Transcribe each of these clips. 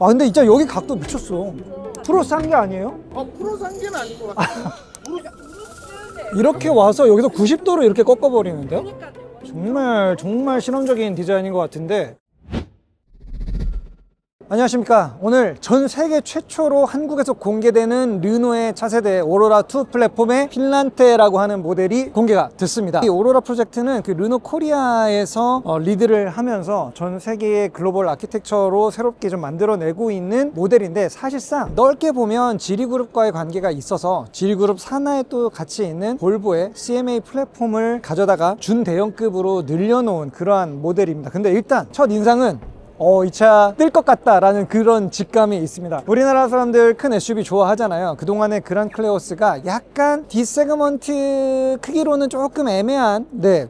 아 근데 진짜 여기 각도 미쳤어. 프로 싼 게 아니에요? 프로 상계는 아닌 것 같아요. 이렇게 와서 여기서 90도로 이렇게 꺾어버리는데요? 정말 실험적인 디자인인 것 같은데. 안녕하십니까. 오늘 전 세계 최초로 한국에서 공개되는 르노의 차세대 오로라2 플랫폼의 핀란테라고 하는 모델이 공개가 됐습니다. 이 오로라 프로젝트는 그 르노 코리아에서 리드를 하면서 전 세계의 글로벌 아키텍처로 새롭게 좀 만들어내고 있는 모델인데, 사실상 넓게 보면 지리그룹과의 관계가 있어서 지리그룹 산하에 또 같이 있는 볼보의 CMA 플랫폼을 가져다가 준대형급으로 늘려놓은 그러한 모델입니다. 근데 일단 첫 인상은 이 차 뜰 것 같다라는 그런 직감이 있습니다. 우리나라 사람들 큰 SUV 좋아하잖아요. 그동안의 그랑클레오스가 약간 D세그먼트 크기로는 조금 애매한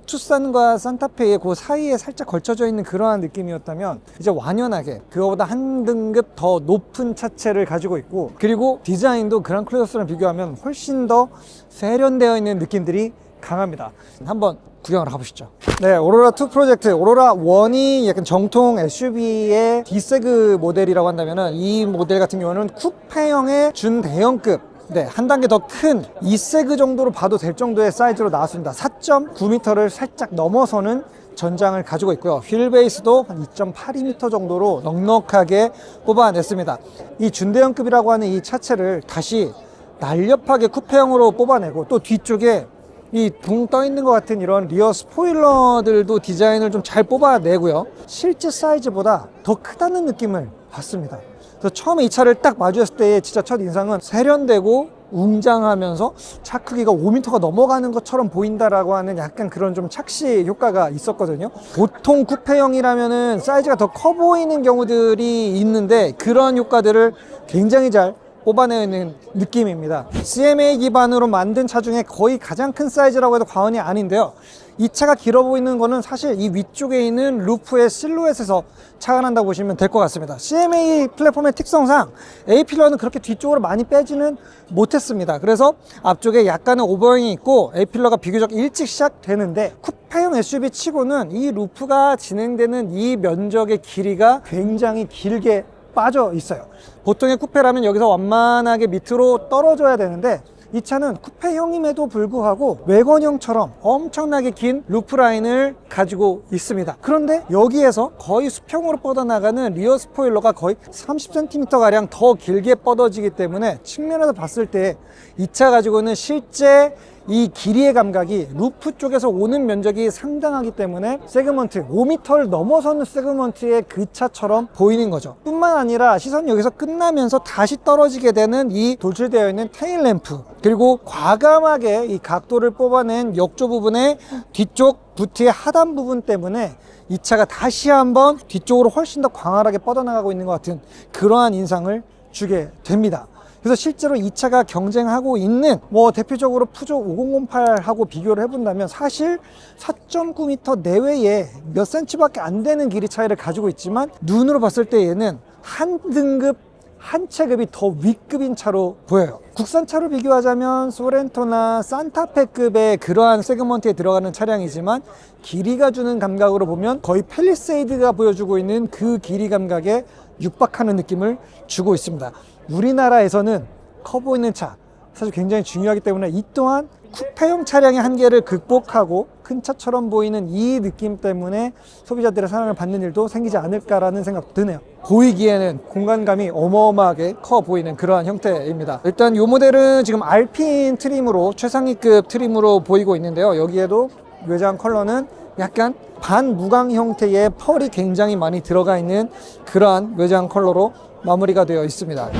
투싼과 산타페의 그 사이에 살짝 걸쳐져 있는 그러한 느낌이었다면, 이제 완연하게 그거보다 한 등급 더 높은 차체를 가지고 있고, 그리고 디자인도 그랑클레오스랑 비교하면 훨씬 더 세련되어 있는 느낌들이 강합니다. 한번 구경을 가보시죠. 네, 오로라2 프로젝트, 오로라1이 약간 정통 SUV의 D세그 모델이라고 한다면은, 이 모델 같은 경우는 쿠페형의 준대형급, 한 단계 더 큰 2세그 정도로 봐도 될 정도의 사이즈로 나왔습니다. 4.9m를 살짝 넘어서는 전장을 가지고 있고요. 휠 베이스도 한 2.82m 정도로 넉넉하게 뽑아냈습니다. 이 준대형급이라고 하는 이 차체를 다시 날렵하게 쿠페형으로 뽑아내고, 또 뒤쪽에 이 붕 떠 있는 것 같은 이런 리어 스포일러들도 디자인을 좀 잘 뽑아내고요. 실제 사이즈보다 더 크다는 느낌을 받습니다. 그래서 처음에 이 차를 딱 마주했을 때의 진짜 첫 인상은 세련되고 웅장하면서 차 크기가 5m가 넘어가는 것처럼 보인다라고 하는 약간 그런 좀 착시 효과가 있었거든요. 보통 쿠페형이라면은 사이즈가 더 커 보이는 경우들이 있는데, 그런 효과들을 굉장히 잘 뽑아내는 느낌입니다. CMA 기반으로 만든 차 중에 거의 가장 큰 사이즈라고 해도 과언이 아닌데요. 이 차가 길어 보이는 거는 사실 이 위쪽에 있는 루프의 실루엣에서 차가 난다고 보시면 될 것 같습니다. CMA 플랫폼의 특성상 A필러는 그렇게 뒤쪽으로 많이 빼지는 못했습니다. 그래서 앞쪽에 약간의 오버행이 있고 A필러가 비교적 일찍 시작되는데, 쿠페형 SUV 치고는 이 루프가 진행되는 이 면적의 길이가 굉장히 길게 빠져 있어요. 보통의 쿠페라면 여기서 완만하게 밑으로 떨어져야 되는데, 이 차는 쿠페형임에도 불구하고 외건형처럼 엄청나게 긴 루프라인을 가지고 있습니다. 그런데 여기에서 거의 수평으로 뻗어나가는 리어 스포일러가 거의 30cm가량 더 길게 뻗어지기 때문에, 측면에서 봤을 때 이 차 가지고는 실제 이 길이의 감각이 루프 쪽에서 오는 면적이 상당하기 때문에 세그먼트 5m를 넘어서는 세그먼트의 그 차처럼 보이는 거죠. 뿐만 아니라 시선이 여기서 끝나면서 다시 떨어지게 되는 이 돌출되어 있는 테일 램프, 그리고 과감하게 이 각도를 뽑아낸 역조 부분의 뒤쪽 부트의 하단 부분 때문에 이 차가 다시 한번 뒤쪽으로 훨씬 더 광활하게 뻗어나가고 있는 것 같은 그러한 인상을 주게 됩니다. 그래서 실제로 이 차가 경쟁하고 있는 대표적으로 푸조 5008하고 비교를 해본다면, 사실 4.9m 내외에 몇 cm밖에 안 되는 길이 차이를 가지고 있지만, 눈으로 봤을 때 얘는 한 등급 한 체급이 더 위급인 차로 보여요. 국산차로 비교하자면 소렌토나 산타페급의 그러한 세그먼트에 들어가는 차량이지만, 길이가 주는 감각으로 보면 거의 팰리세이드가 보여주고 있는 그 길이 감각에 육박하는 느낌을 주고 있습니다. 우리나라에서는 커 보이는 차 사실 굉장히 중요하기 때문에, 이 또한 쿠페형 차량의 한계를 극복하고 큰 차처럼 보이는 이 느낌 때문에 소비자들의 사랑을 받는 일도 생기지 않을까라는 생각도 드네요. 보이기에는 공간감이 어마어마하게 커 보이는 그러한 형태입니다. 일단 이 모델은 지금 알핀 트림으로, 최상위급 트림으로 보이고 있는데요. 여기에도 외장 컬러는 약간 반무광 형태의 펄이 굉장히 많이 들어가 있는 그러한 외장 컬러로 마무리가 되어 있습니다.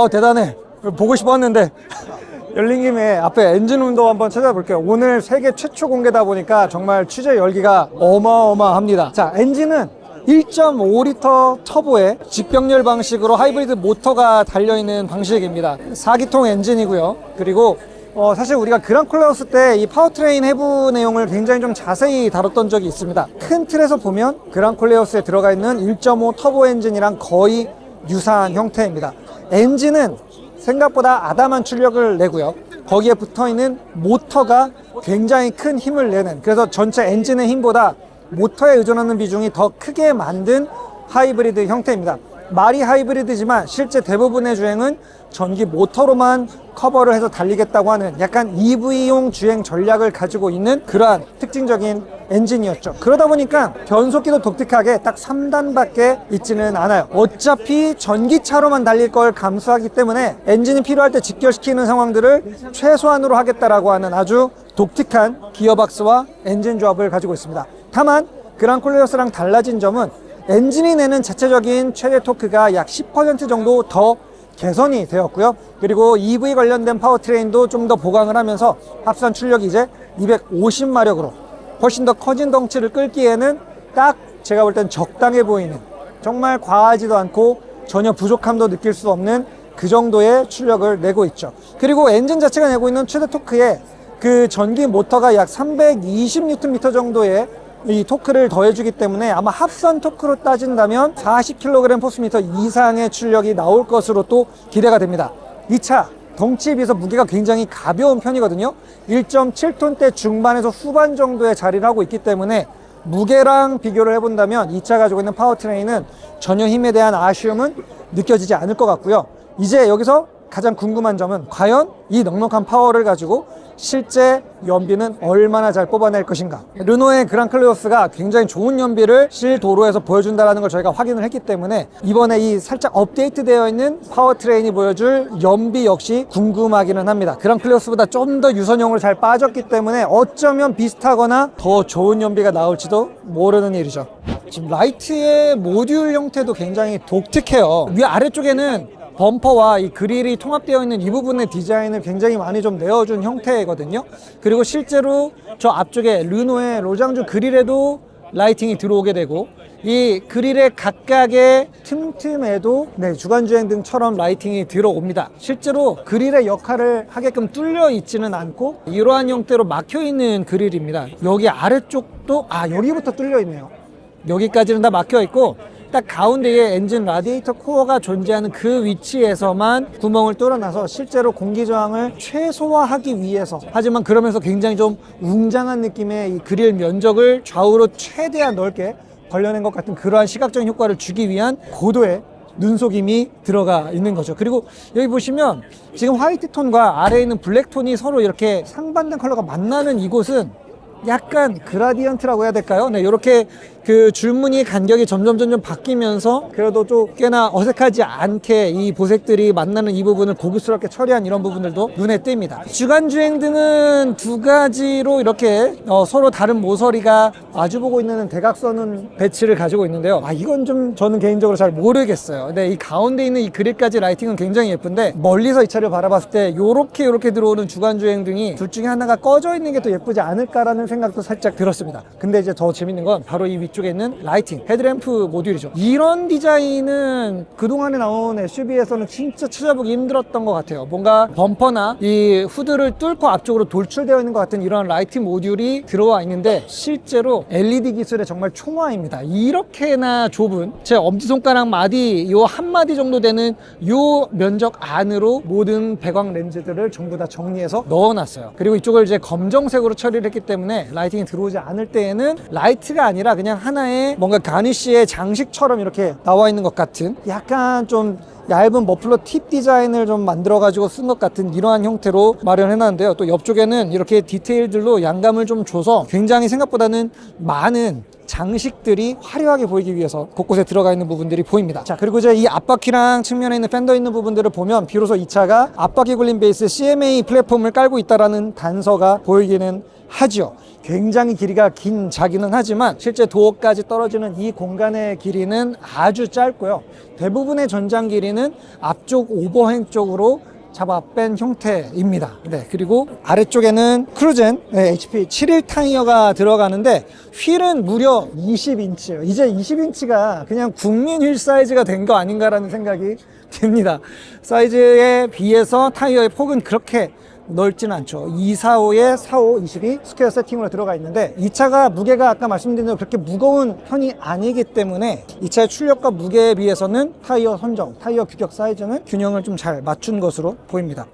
대단해. 보고 싶었는데 열린 김에 앞에 엔진룸도 한번 찾아볼게요. 오늘 세계 최초 공개다 보니까 정말 취재 열기가 어마어마합니다. 자, 엔진은 1.5L 터보의 직병렬 방식으로 하이브리드 모터가 달려있는 방식입니다. 4기통 엔진이고요. 그리고 사실 우리가 그랑클레오스 때 이 파워트레인 해부 내용을 굉장히 좀 자세히 다뤘던 적이 있습니다. 큰 틀에서 보면 그랑클레오스에 들어가 있는 1.5 터보 엔진이랑 거의 유사한 형태입니다. 엔진은 생각보다 아담한 출력을 내고요. 거기에 붙어있는 모터가 굉장히 큰 힘을 내는, 그래서 전체 엔진의 힘보다 모터에 의존하는 비중이 더 크게 만든 하이브리드 형태입니다. 말이 하이브리드지만 실제 대부분의 주행은 전기 모터로만 커버를 해서 달리겠다고 하는 약간 EV용 주행 전략을 가지고 있는 그러한 특징적인 엔진이었죠. 그러다 보니까 변속기도 독특하게 딱 3단밖에 있지는 않아요. 어차피 전기차로만 달릴 걸 감수하기 때문에 엔진이 필요할 때 직결시키는 상황들을 최소한으로 하겠다라고 하는 아주 독특한 기어박스와 엔진 조합을 가지고 있습니다. 다만 그랑콜레오스랑 달라진 점은 엔진이 내는 자체적인 최대 토크가 약 10% 정도 더 개선이 되었고요. 그리고 EV 관련된 파워트레인도 좀 더 보강을 하면서 합산 출력이 이제 250마력으로 훨씬 더 커진 덩치를 끌기에는 딱 제가 볼 땐 적당해 보이는, 정말 과하지도 않고 전혀 부족함도 느낄 수 없는 그 정도의 출력을 내고 있죠. 그리고 엔진 자체가 내고 있는 최대 토크에 그 전기 모터가 약 320Nm 정도의 이 토크를 더해주기 때문에 아마 합산 토크로 따진다면 40kg/m 이상의 출력이 나올 것으로 또 기대가 됩니다. 이 차 덩치에 비해서 무게가 굉장히 가벼운 편이거든요. 1.7톤대 중반에서 후반 정도의 자리를 하고 있기 때문에 무게랑 비교를 해본다면 이 차 가지고 있는 파워트레인은 전혀 힘에 대한 아쉬움은 느껴지지 않을 것 같고요. 이제 여기서 가장 궁금한 점은 과연 이 넉넉한 파워를 가지고 실제 연비는 얼마나 잘 뽑아낼 것인가. 르노의 그랑클레오스가 굉장히 좋은 연비를 실도로에서 보여준다는 걸 저희가 확인을 했기 때문에 이번에 이 살짝 업데이트 되어 있는 파워트레인이 보여줄 연비 역시 궁금하기는 합니다. 그랑클레오스보다 좀 더 유선형으로 잘 빠졌기 때문에 어쩌면 비슷하거나 더 좋은 연비가 나올지도 모르는 일이죠. 지금 라이트의 모듈 형태도 굉장히 독특해요. 위아래쪽에는 범퍼와 이 그릴이 통합되어 있는 이 부분의 디자인을 굉장히 많이 좀 내어준 형태거든요. 그리고 실제로 저 앞쪽에 르노의 로장주 그릴에도 라이팅이 들어오게 되고, 이 그릴의 각각의 틈틈에도 주간주행등처럼 라이팅이 들어옵니다. 실제로 그릴의 역할을 하게끔 뚫려 있지는 않고 이러한 형태로 막혀 있는 그릴입니다. 여기 아래쪽도 여기부터 뚫려 있네요. 여기까지는 다 막혀 있고 딱 가운데에 엔진 라디에이터 코어가 존재하는 그 위치에서만 구멍을 뚫어놔서 실제로 공기 저항을 최소화하기 위해서, 하지만 그러면서 굉장히 좀 웅장한 느낌의 이 그릴 면적을 좌우로 최대한 넓게 벌려낸 것 같은 그러한 시각적인 효과를 주기 위한 고도의 눈속임이 들어가 있는 거죠. 그리고 여기 보시면 지금 화이트 톤과 아래에 있는 블랙 톤이 서로 이렇게 상반된 컬러가 만나는 이곳은 약간 그라디언트라고 해야 될까요? 네, 이렇게 그 줄무늬 간격이 점점 바뀌면서 그래도 좀 꽤나 어색하지 않게 이 보색들이 만나는 이 부분을 고급스럽게 처리한 이런 부분들도 눈에 띕니다. 주간주행등은 두 가지로 이렇게 서로 다른 모서리가 마주보고 있는 대각선 배치를 가지고 있는데요. 이건 좀 저는 개인적으로 잘 모르겠어요. 네, 이 가운데 있는 이 그릴까지 라이팅은 굉장히 예쁜데 멀리서 이 차를 바라봤을 때 요렇게 들어오는 주간주행등이 둘 중에 하나가 꺼져 있는 게 더 예쁘지 않을까라는 생각도 살짝 들었습니다. 근데 이제 더 재밌는 건 바로 이 위쪽에 있는 라이팅, 헤드램프 모듈이죠. 이런 디자인은 그동안에 나온 SUV에서는 진짜 찾아보기 힘들었던 것 같아요. 뭔가 범퍼나 이 후드를 뚫고 앞쪽으로 돌출되어 있는 것 같은 이런 라이팅 모듈이 들어와 있는데 실제로 LED 기술의 정말 총화입니다. 이렇게나 좁은 제 엄지손가락 마디 요 한 마디 정도 되는 요 면적 안으로 모든 배광 렌즈들을 전부 다 정리해서 넣어놨어요. 그리고 이쪽을 이제 검정색으로 처리를 했기 때문에 라이팅이 들어오지 않을 때에는 라이트가 아니라 그냥 하나의 뭔가 가니쉬의 장식처럼 이렇게 나와 있는 것 같은, 약간 좀 얇은 머플러 팁 디자인을 좀 만들어 가지고 쓴 것 같은 이러한 형태로 마련해 놨는데요. 또 옆쪽에는 이렇게 디테일들로 양감을 좀 줘서 굉장히 생각보다는 많은 장식들이 화려하게 보이기 위해서 곳곳에 들어가 있는 부분들이 보입니다. 자, 그리고 이제 이 앞바퀴랑 측면에 있는 팬더 있는 부분들을 보면 비로소 이 차가 앞바퀴 굴림 베이스 CMA 플랫폼을 깔고 있다라는 단서가 보이기는 하죠. 굉장히 길이가 긴 차기는 하지만 실제 도어까지 떨어지는 이 공간의 길이는 아주 짧고요. 대부분의 전장 길이는 앞쪽 오버행 쪽으로 잡아 뺀 형태입니다. 네, 그리고 아래쪽에는 크루젠 HP 71 타이어가 들어가는데 휠은 무려 20인치예요. 이제 20인치가 그냥 국민 휠 사이즈가 된 거 아닌가라는 생각이 듭니다. 사이즈에 비해서 타이어의 폭은 그렇게 넓지는 않죠. 245에 45, 22 스퀘어 세팅으로 들어가 있는데 이 차가 무게가 아까 말씀드린 대로 그렇게 무거운 편이 아니기 때문에 이 차의 출력과 무게에 비해서는 타이어 선정, 타이어 규격 사이즈는 균형을 좀 잘 맞춘 것으로 보입니다.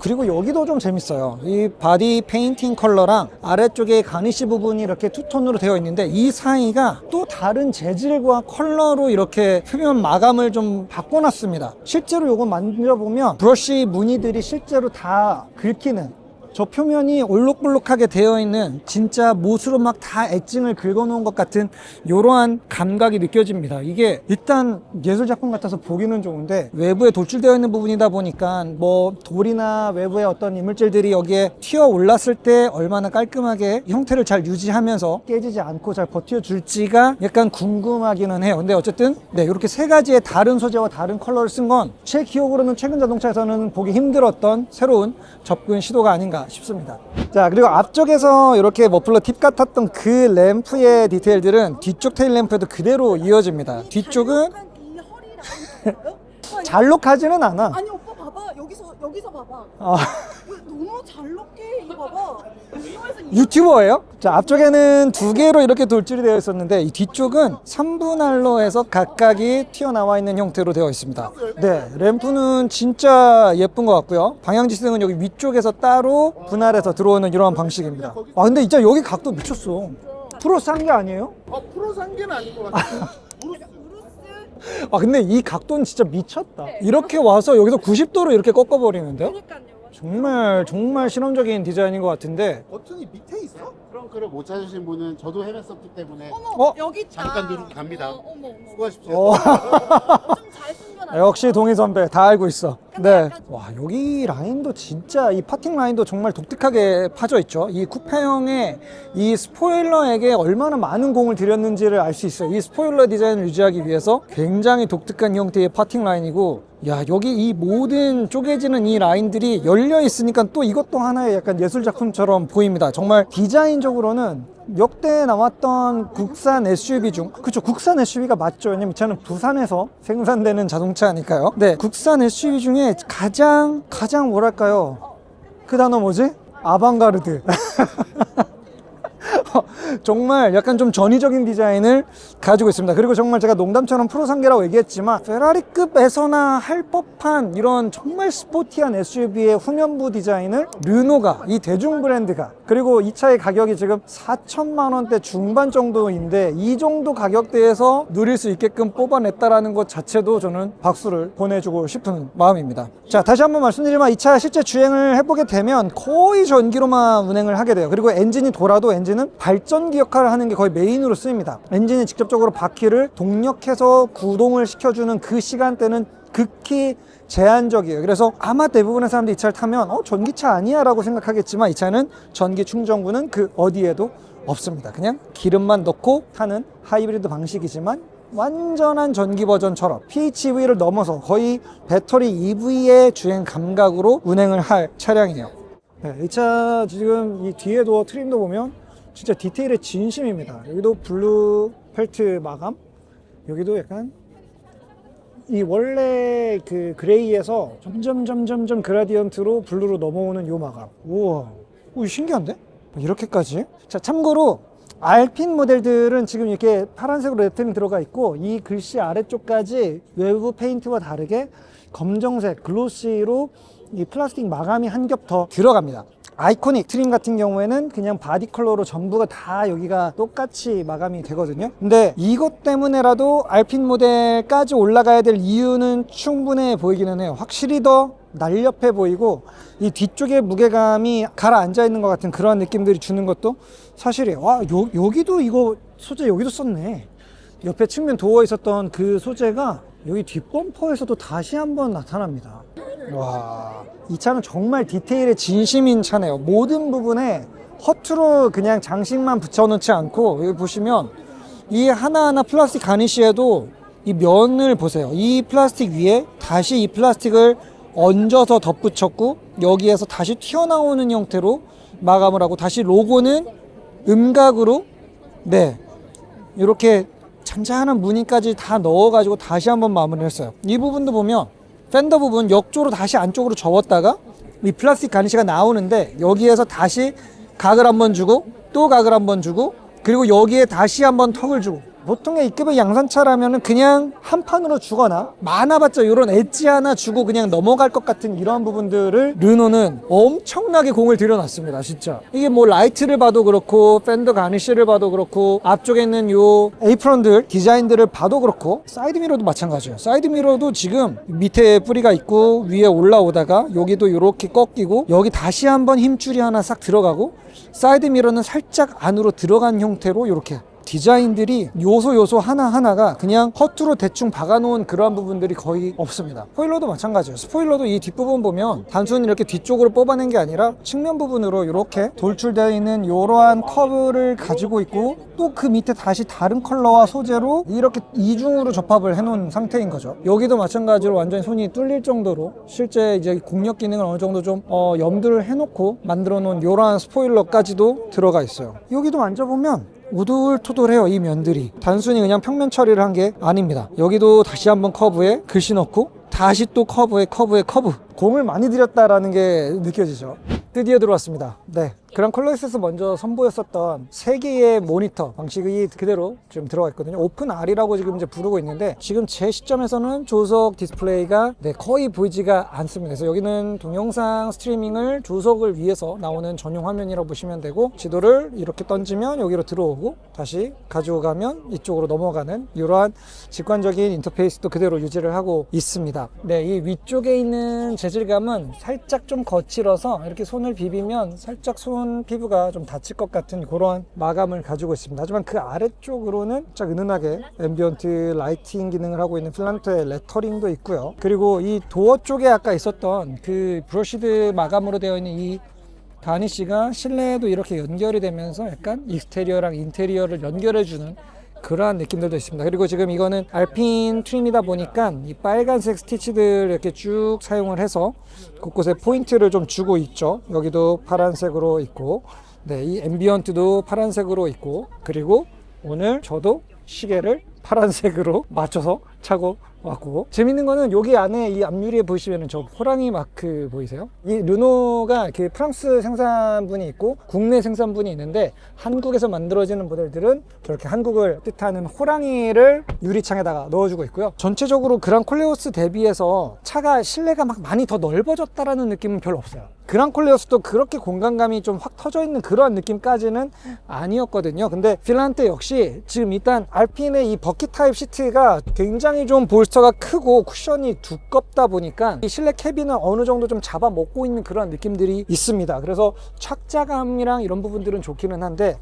그리고 여기도 좀 재밌어요. 이 바디 페인팅 컬러랑 아래쪽에 가니쉬 부분이 이렇게 투톤으로 되어 있는데 이 사이가 또 다른 재질과 컬러로 이렇게 표면 마감을 좀 바꿔놨습니다. 실제로 이거 만져보면 브러쉬 무늬들이 실제로 다 긁히는, 저 표면이 올록볼록하게 되어 있는 진짜 못으로 막 다 엣징을 긁어놓은 것 같은 이러한 감각이 느껴집니다. 이게 일단 예술작품 같아서 보기는 좋은데 외부에 돌출되어 있는 부분이다 보니까 뭐 돌이나 외부의 어떤 이물질들이 여기에 튀어 올랐을 때 얼마나 깔끔하게 형태를 잘 유지하면서 깨지지 않고 잘 버텨줄지가 약간 궁금하기는 해요. 근데 어쨌든 네, 이렇게 세 가지의 다른 소재와 다른 컬러를 쓴 건 제 기억으로는 최근 자동차에서는 보기 힘들었던 새로운 접근 시도가 아닌가 싶습니다. 자, 그리고 앞쪽에서 이렇게 머플러 팁 같았던 그 램프의 디테일들은 뒤쪽 테일 램프에도 그대로 이어집니다. 뒤쪽은 이 허리랑 오빠, 잘록하지는 않아. 아니 오빠 봐봐 여기서 봐봐. 이거 너무 잘록해 이거 봐봐. 이거에서 유튜버예요? 자, 앞쪽에는 두 개로 이렇게 돌출이 되어 있었는데 이 뒤쪽은 3분할로 해서 각각이 튀어나와 있는 형태로 되어 있습니다. 네, 램프는 진짜 예쁜 것 같고요. 방향지시등은 여기 위쪽에서 따로 분할해서 들어오는 이러한 방식입니다. 근데 진짜 여기 각도 미쳤어. 프로 싼 게 아니에요? 프로 상계는 아닌 것 같아. 근데 이 각도는 진짜 미쳤다. 이렇게 와서 여기서 90도로 이렇게 꺾어버리는데요? 정말 실험적인 디자인인 것 같은데. 버튼이 밑에 있어? 트렁크를 못 찾으신 분은 저도 헤맸었기 때문에 여기 있다. 잠깐 누르고 갑니다. 어머. 수고하십시오. 좀잘 숨겨놔. 역시 동희 선배 다 알고 있어. 네. 와, 여기 라인도 진짜 이 파팅 라인도 정말 독특하게 파져 있죠. 이 쿠페형의 이 스포일러에게 얼마나 많은 공을 들였는지를 알 수 있어요. 이 스포일러 디자인을 유지하기 위해서 굉장히 독특한 형태의 파팅 라인이고, 야, 여기 이 모든 쪼개지는 이 라인들이 열려 있으니까 또 이것도 하나의 약간 예술 작품처럼 보입니다. 정말 디자인적으로는 역대 나왔던 국산 SUV 중, 그쵸, 국산 SUV가 맞죠. 왜냐면 이 차는 부산에서 생산되는 자동차니까요. 네, 국산 SUV 중에 가장 뭐랄까요, 그 단어 뭐지? 아방가르드. 정말 약간 좀 전위적인 디자인을 가지고 있습니다. 그리고 정말 제가 농담처럼 프로상계라고 얘기했지만 페라리급에서나 할 법한 이런 정말 스포티한 SUV의 후면부 디자인을 르노가, 이 대중 브랜드가, 그리고 이 차의 가격이 지금 4천만 원대 중반 정도인데 이 정도 가격대에서 누릴 수 있게끔 뽑아냈다라는 것 자체도 저는 박수를 보내주고 싶은 마음입니다. 자, 다시 한번 말씀드리지만 이 차 실제 주행을 해보게 되면 거의 전기로만 운행을 하게 돼요. 그리고 엔진이 돌아도 엔진은 발전기 역할을 하는 게 거의 메인으로 쓰입니다. 엔진이 직접적으로 바퀴를 동력해서 구동을 시켜주는 그 시간대는 극히 제한적이에요. 그래서 아마 대부분의 사람들이 이 차를 타면 전기차 아니야 라고 생각하겠지만 이 차는 전기 충전구는 그 어디에도 없습니다. 그냥 기름만 넣고 타는 하이브리드 방식이지만 완전한 전기 버전처럼 PHEV를 넘어서 거의 배터리 EV의 주행 감각으로 운행을 할 차량이에요. 네, 이 차 지금 이 뒤에 도어 트림도 보면 진짜 디테일의 진심입니다. 여기도 블루 펠트 마감, 여기도 약간 이 원래 그 그레이에서 점점 그라디언트로 블루로 넘어오는 요 마감. 우와, 신기한데? 이렇게까지? 자, 참고로 알핀 모델들은 지금 이렇게 파란색으로 레터링 들어가 있고 이 글씨 아래쪽까지 외부 페인트와 다르게 검정색 글로시로 이 플라스틱 마감이 한 겹 더 들어갑니다. 아이코닉 트림 같은 경우에는 그냥 바디 컬러로 전부가 다 여기가 똑같이 마감이 되거든요. 근데 이것 때문에라도 알핀 모델까지 올라가야 될 이유는 충분해 보이기는 해요. 확실히 더 날렵해 보이고 이 뒤쪽에 무게감이 가라앉아 있는 것 같은 그런 느낌들이 주는 것도 사실이에요. 여기도 이거 소재 여기도 썼네. 옆에 측면 도어에 있었던 그 소재가 여기 뒷범퍼에서도 다시 한번 나타납니다. 와, 이 차는 정말 디테일의 진심인 차네요. 모든 부분에 허투루 그냥 장식만 붙여놓지 않고 여기 보시면 이 하나하나 플라스틱 가니쉬에도 이 면을 보세요. 이 플라스틱 위에 다시 이 플라스틱을 얹어서 덧붙였고 여기에서 다시 튀어나오는 형태로 마감을 하고 다시 로고는 음각으로 네 이렇게 잔잔한 무늬까지 다 넣어가지고 다시 한번 마무리를 했어요. 이 부분도 보면 팬더 부분 역조로 다시 안쪽으로 접었다가 이 플라스틱 가니쉬가 나오는데 여기에서 다시 각을 한번 주고 또 각을 한번 주고 그리고 여기에 다시 한번 턱을 주고 보통의 E급의 양산차라면 그냥 한 판으로 주거나 많아봤자 이런 엣지 하나 주고 그냥 넘어갈 것 같은 이런 부분들을 르노는 엄청나게 공을 들여놨습니다. 진짜 이게 뭐 라이트를 봐도 그렇고 팬더 가니쉬를 봐도 그렇고 앞쪽에 있는 요 에이프런들 디자인들을 봐도 그렇고 사이드미러도 마찬가지예요. 사이드미러도 지금 밑에 뿌리가 있고 위에 올라오다가 여기도 이렇게 꺾이고 여기 다시 한번 힘줄이 하나 싹 들어가고 사이드미러는 살짝 안으로 들어간 형태로 이렇게 디자인들이 요소 하나하나가 그냥 허투루 대충 박아놓은 그런 부분들이 거의 없습니다. 스포일러도 마찬가지예요. 스포일러도 이 뒷부분 보면 단순히 이렇게 뒤쪽으로 뽑아낸 게 아니라 측면 부분으로 이렇게 돌출되어 있는 이러한 커브를 가지고 있고 또 그 밑에 다시 다른 컬러와 소재로 이렇게 이중으로 접합을 해놓은 상태인 거죠. 여기도 마찬가지로 완전히 손이 뚫릴 정도로 실제 이제 공력 기능을 어느 정도 좀 염두를 해놓고 만들어 놓은 이러한 스포일러까지도 들어가 있어요. 여기도 만져보면 우둘토돌해요. 이 면들이 단순히 그냥 평면 처리를 한 게 아닙니다. 여기도 다시 한번 커브에 글씨 넣고 다시 또 커브에 커브 공을 많이 들였다라는 게 느껴지죠. 드디어 들어왔습니다. 네, 그랑콜러스에서 먼저 선보였었던 3개의 모니터 방식이 그대로 지금 들어가 있거든요. 오픈 R이라고 지금 이제 부르고 있는데 지금 제 시점에서는 조석 디스플레이가 거의 보이지가 않습니다. 그래서 여기는 동영상 스트리밍을 조석을 위해서 나오는 전용 화면이라고 보시면 되고 지도를 이렇게 던지면 여기로 들어오고 다시 가지고 가면 이쪽으로 넘어가는 이러한 직관적인 인터페이스도 그대로 유지를 하고 있습니다. 네, 이 위쪽에 있는 재질감은 살짝 좀 거칠어서 이렇게 손을 비비면 살짝 손 피부가 좀 다칠 것 같은 그런 마감을 가지고 있습니다. 하지만 그 아래쪽으로는 살짝 은은하게 앰비언트 라이팅 기능을 하고 있는 필란트의 레터링도 있고요. 그리고 이 도어 쪽에 아까 있었던 그 브러쉬드 마감으로 되어 있는 이 가니쉬가 실내에도 이렇게 연결이 되면서 약간 익스테리어랑 인테리어를 연결해주는 그러한 느낌들도 있습니다. 그리고 지금 이거는 알핀 트림이다 보니까 이 빨간색 스티치들 이렇게 쭉 사용을 해서 곳곳에 포인트를 좀 주고 있죠. 여기도 파란색으로 있고, 네, 이 앰비언트도 파란색으로 있고, 그리고 오늘 저도 시계를 파란색으로 맞춰서 차고 왔고, 재밌는 거는 여기 안에 이 앞유리에 보시면 저 호랑이 마크 보이세요? 이 르노가 그 프랑스 생산분이 있고 국내 생산분이 있는데 한국에서 만들어지는 모델들은 저렇게 한국을 뜻하는 호랑이를 유리창에다가 넣어주고 있고요. 전체적으로 그랑콜레오스 대비해서 차가 실내가 막 많이 더 넓어졌다라는 느낌은 별로 없어요. 그랑콜레오스도 그렇게 공간감이 좀 확 터져 있는 그런 느낌까지는 아니었거든요. 근데 필란테 역시 지금 일단 알핀의 이 버킷 타입 시트가 굉장히 좀 볼스터가 크고 쿠션이 두껍다 보니까 이 실내 캐빈을 어느 정도 좀 잡아먹고 있는 그런 느낌들이 있습니다. 그래서 착자감이랑 이런 부분들은 좋기는 한데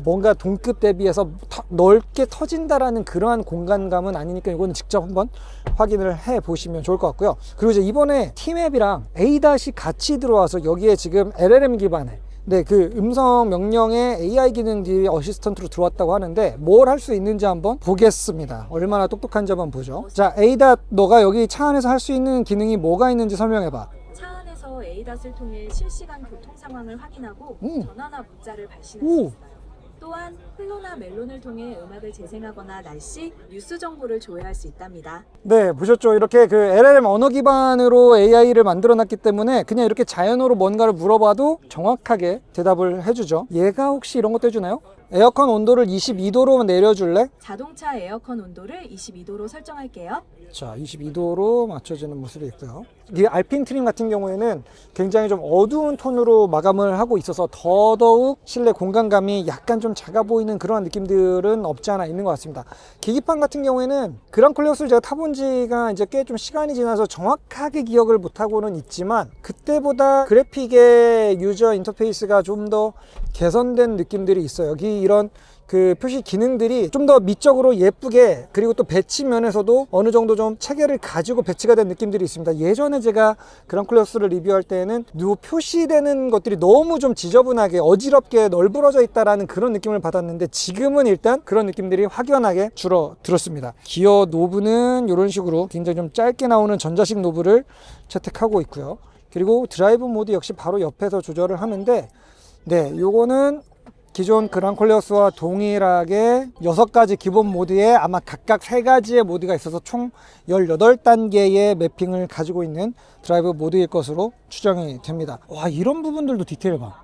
뭔가 동급 대비해서 넓게 터진다라는 그러한 공간감은 아니니까 이거는 직접 한번 확인을 해 보시면 좋을 것 같고요. 그리고 이제 이번에 T맵이랑 ADAS이 같이 들어와서 여기에 지금 LLM 기반의 그 음성 명령의 AI 기능들이 어시스턴트로 들어왔다고 하는데 뭘 할 수 있는지 한번 보겠습니다. 얼마나 똑똑한지 한번 보죠. 자, ADAS 너가 여기 차 안에서 할 수 있는 기능이 뭐가 있는지 설명해봐. 차 안에서 ADAS를 통해 실시간 교통 상황을 확인하고 전화나 문자를 발신할 수 있어요. 또한 플로나 멜론을 통해 음악을 재생하거나 날씨, 뉴스 정보를 조회할 수 있답니다. 네, 보셨죠? 이렇게 그 LLM 언어 기반으로 AI를 만들어 놨기 때문에 그냥 이렇게 자연어로 뭔가를 물어봐도 정확하게 대답을 해주죠. 얘가 혹시 이런 것도 해주나요? 에어컨 온도를 22도로 내려줄래? 자동차 에어컨 온도를 22도로 설정할게요. 자, 22도로 맞춰지는 모습이 있고요. 이 알핀 트림 같은 경우에는 굉장히 좀 어두운 톤으로 마감을 하고 있어서 더더욱 실내 공간감이 약간 좀 작아 보이는 그런 느낌들은 없지 않아 있는 것 같습니다. 계기판 같은 경우에는 그랑콜레오스를 제가 타본 지가 이제 꽤 좀 시간이 지나서 정확하게 기억을 못하고는 있지만 그때보다 그래픽의 유저 인터페이스가 좀 더 개선된 느낌들이 있어요. 여기 이런 그 표시 기능들이 좀 더 미적으로 예쁘게, 그리고 또 배치 면에서도 어느 정도 좀 체계를 가지고 배치가 된 느낌들이 있습니다. 예전에 제가 그랑콜레오스를 리뷰할 때는 요 표시되는 것들이 너무 좀 지저분하게 어지럽게 널브러져 있다라는 그런 느낌을 받았는데 지금은 일단 그런 느낌들이 확연하게 줄어들었습니다. 기어 노브는 이런 식으로 굉장히 좀 짧게 나오는 전자식 노브를 채택하고 있고요. 그리고 드라이브 모드 역시 바로 옆에서 조절을 하는데, 네, 요거는 기존 그랑콜레오스와 동일하게 6가지 기본 모드에 아마 각각 3가지의 모드가 있어서 총 18단계의 매핑을 가지고 있는 드라이브 모드일 것으로 추정이 됩니다. 와, 이런 부분들도 디테일 봐.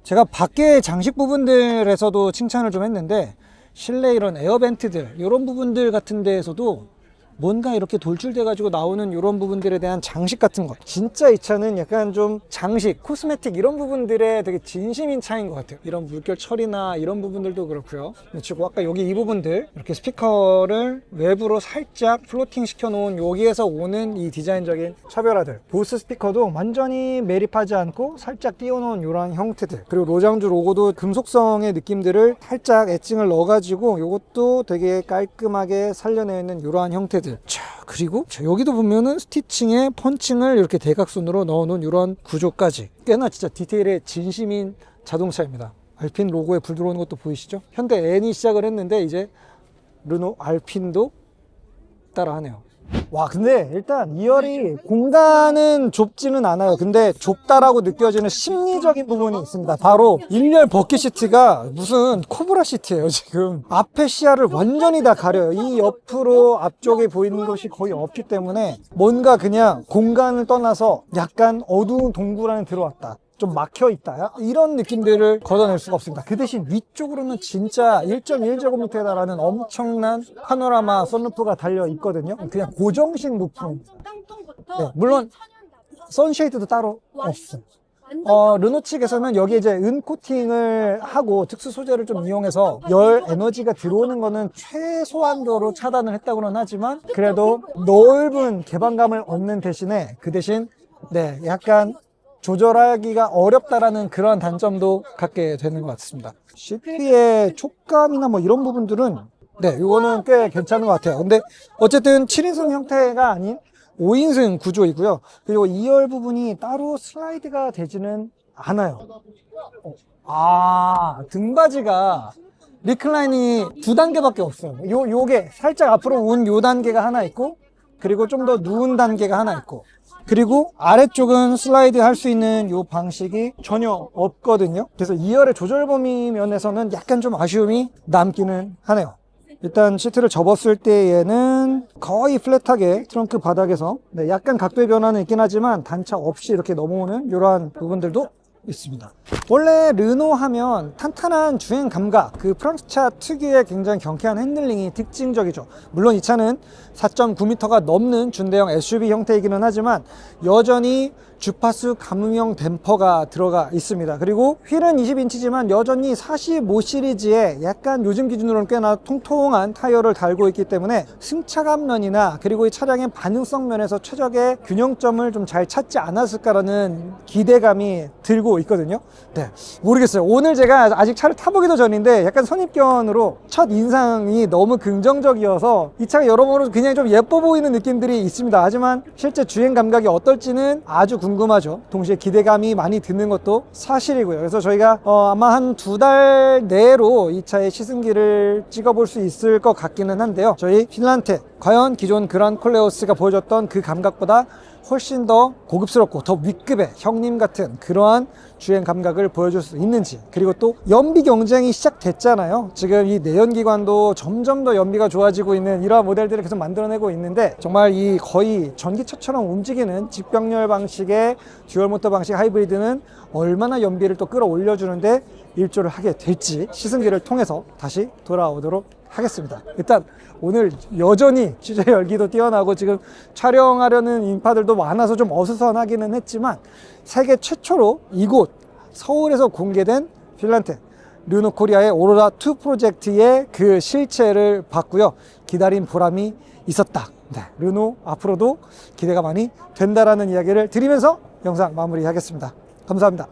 제가 밖에 장식 부분들에서도 칭찬을 좀 했는데 실내 이런 에어벤트들 이런 부분들 같은 데에서도 뭔가 이렇게 돌출돼 가지고 나오는 이런 부분들에 대한 장식 같은 것, 진짜 이 차는 약간 좀 장식, 코스메틱 이런 부분들에 되게 진심인 차인 것 같아요. 이런 물결 처리나 이런 부분들도 그렇고요. 그리고 아까 여기 이 부분들 이렇게 스피커를 외부로 살짝 플로팅 시켜 놓은 여기에서 오는 이 디자인적인 차별화들, 보스 스피커도 완전히 매립하지 않고 살짝 띄워놓은 이런 형태들, 그리고 로장주 로고도 금속성의 느낌들을 살짝 엣징을 넣어가지고 이것도 되게 깔끔하게 살려내는 이러한 형태들. 자, 그리고 여기도 보면은 스티칭에 펀칭을 이렇게 대각선으로 넣어놓은 이런 구조까지 꽤나 진짜 디테일에 진심인 자동차입니다. 알핀 로고에 불 들어오는 것도 보이시죠? 현대 N이 시작을 했는데 이제 르노 알핀도 따라하네요. 와, 근데 일단 2열이 공간은 좁지는 않아요. 근데 좁다라고 느껴지는 심리적인 부분이 있습니다. 바로 1열 버킷 시트가 무슨 코브라 시트예요. 지금 앞에 시야를 완전히 다 가려요. 이 옆으로 앞쪽에 보이는 것이 거의 없기 때문에 뭔가 그냥 공간을 떠나서 약간 어두운 동굴 안에 들어왔다, 좀 막혀있다, 이런 느낌들을 걷어낼 수가 없습니다. 그 대신 위쪽으로는 진짜 1.1제곱미터에 달하는 엄청난 파노라마 선루프가 달려 있거든요. 그냥 고정식 루프. 네, 물론 선쉐이드도 따로 없어요. 르노 측에서는 여기 이제 은 코팅을 하고 특수 소재를 좀 이용해서 열 에너지가 들어오는 거는 최소한도로 차단을 했다고는 하지만 그래도 넓은 개방감을 얻는 대신에 그 대신 네, 약간 조절하기가 어렵다라는 그런 단점도 갖게 되는 것 같습니다. 시트의 촉감이나 뭐 이런 부분들은 네, 이거는 꽤 괜찮은 것 같아요. 근데 어쨌든 7인승 형태가 아닌 5인승 구조이고요. 그리고 2열 부분이 따로 슬라이드가 되지는 않아요. 등받이가 리클라인이 2단계밖에 없어요. 요게 살짝 앞으로 온 요 단계가 하나 있고, 그리고 좀 더 누운 단계가 하나 있고, 그리고 아래쪽은 슬라이드 할 수 있는 요 방식이 전혀 없거든요. 그래서 2열의 조절 범위 면에서는 약간 좀 아쉬움이 남기는 하네요. 일단 시트를 접었을 때에는 거의 플랫하게 트렁크 바닥에서 네, 약간 각도의 변화는 있긴 하지만 단차 없이 이렇게 넘어오는 이러한 부분들도 있습니다. 원래 르노 하면 탄탄한 주행 감각, 그 프랑스차 특유의 굉장히 경쾌한 핸들링이 특징적이죠. 물론 이 차는 4.9m가 넘는 준대형 SUV 형태이기는 하지만 여전히 주파수 감음형 댐퍼가 들어가 있습니다. 그리고 휠은 20인치지만 여전히 45 시리즈의 약간 요즘 기준으로는 꽤나 통통한 타이어를 달고 있기 때문에 승차감 면이나 그리고 이 차량의 반응성 면에서 최적의 균형점을 좀 잘 찾지 않았을까라는 기대감이 들고 있거든요. 네, 모르겠어요. 오늘 제가 아직 차를 타보기도 전인데 약간 선입견으로 첫 인상이 너무 긍정적이어서 이 차가 여러모로 그냥 좀 예뻐 보이는 느낌들이 있습니다. 하지만 실제 주행 감각이 어떨지는 아주 궁금하죠. 동시에 기대감이 많이 드는 것도 사실이고요. 그래서 저희가 아마 한 2달 내로 이 차의 시승기를 찍어볼 수 있을 것 같기는 한데요. 저희 핀란테 과연 기존 그란 콜레오스가 보여줬던 그 감각보다 훨씬 더 고급스럽고 더 윗급의 형님 같은 그러한 주행 감각을 보여줄 수 있는지, 그리고 또 연비 경쟁이 시작됐잖아요. 지금 이 내연기관도 점점 더 연비가 좋아지고 있는 이러한 모델들을 계속 만들어내고 있는데 정말 이 거의 전기차처럼 움직이는 직병렬 방식의 듀얼모터 방식 하이브리드는 얼마나 연비를 또 끌어올려주는데 일조를 하게 될지 시승기를 통해서 다시 돌아오도록 하겠습니다. 일단 오늘 여전히 취재 열기도 뛰어나고 지금 촬영하려는 인파들도 많아서 좀 어수선하기는 했지만 세계 최초로 이곳 서울에서 공개된 핀란테 르노 코리아의 오로라 2 프로젝트의 그 실체를 봤고요. 기다린 보람이 있었다. 네, 르노 앞으로도 기대가 많이 된다라는 이야기를 드리면서 영상 마무리하겠습니다. 감사합니다.